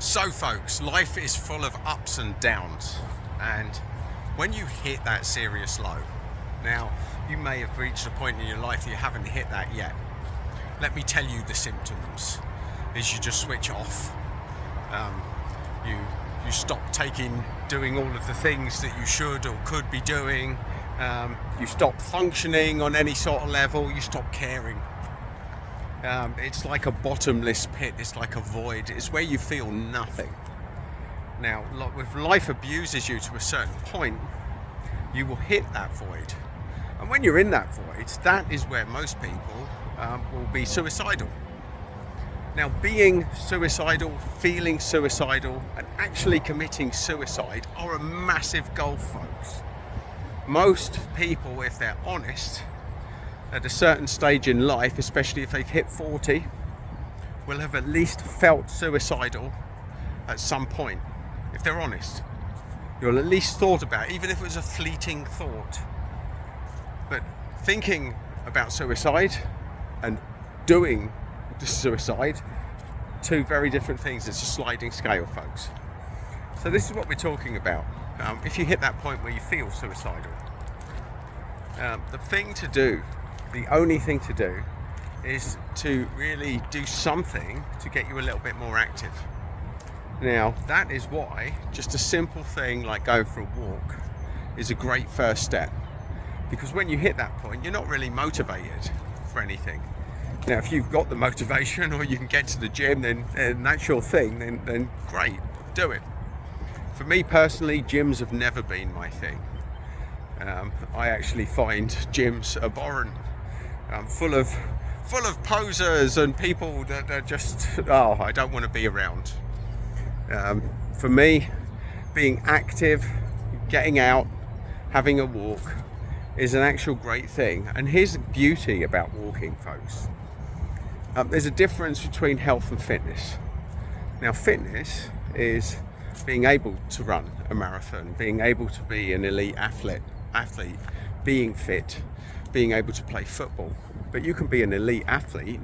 So folks, life is full of ups and downs, and when you hit that serious low, now you may have reached a point in your life that you haven't hit that yet. Let me tell you the symptoms. Is you just switch off. You stop doing all of the things that you should or could be doing. You stop functioning on any sort of level. You stop caring. It's like a bottomless pit. It's like a void. It's where you feel nothing. Now, if life abuses you to a certain point, you will hit that void. And when you're in that void, that is where most people will be suicidal. Now, being suicidal, feeling suicidal, and actually committing suicide are a massive gulf, folks. Most people, if they're honest, at a certain stage in life, especially if they've hit 40, will have at least felt suicidal at some point. If they're honest, you'll at least thought about it, even if it was a fleeting thought. But thinking about suicide and doing the suicide, two very different things. It's a sliding scale, folks. So this is what we're talking about. If you hit that point where you feel suicidal, the thing to do, the only thing to do, is to really do something to get you a little bit more active. Now, that is why just a simple thing like going for a walk is a great first step. Because when you hit that point, you're not really motivated for anything. Now, if you've got the motivation or you can get to the gym, then that's your thing, then great, do it. For me personally, gyms have never been my thing. I actually find gyms abhorrent. Full of posers and people that are just, I don't want to be around. For me, being active, getting out, having a walk is an actual great thing. And here's the beauty about walking, folks. There's a difference between health and fitness. Now, fitness is being able to run a marathon, being able to be an elite athlete, being fit, being able to play football. But you can be an elite athlete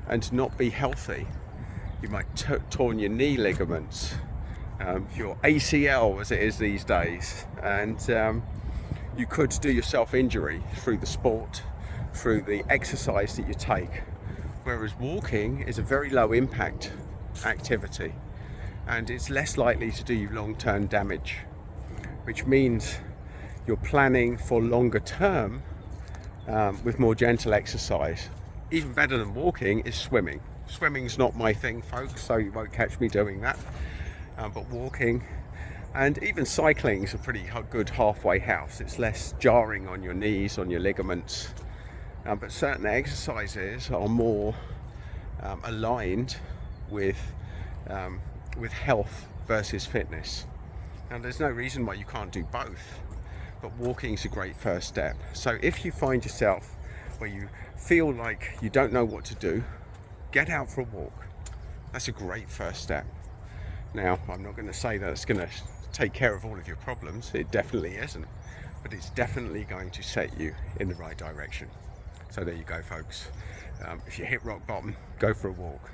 and not be healthy. You might torn your knee ligaments, your ACL as it is these days, and you could do yourself injury through the sport, through the exercise that you take. Whereas walking is a very low impact activity and it's less likely to do you long-term damage, which means you're planning for longer term with more gentle exercise. Even better than walking is swimming. Swimming's not my thing, folks, so you won't catch me doing that. But walking and even cycling is a pretty good halfway house. It's less jarring on your knees, on your ligaments. But certain exercises are more aligned with health versus fitness. Now, there's no reason why you can't do both. But walking is a great first step. So if you find yourself where you feel like you don't know what to do, get out for a walk. That's a great first step. Now, I'm not going to say that it's going to take care of all of your problems. It definitely isn't. But it's definitely going to set you in the right direction. So there you go, folks. If you hit rock bottom, go for a walk.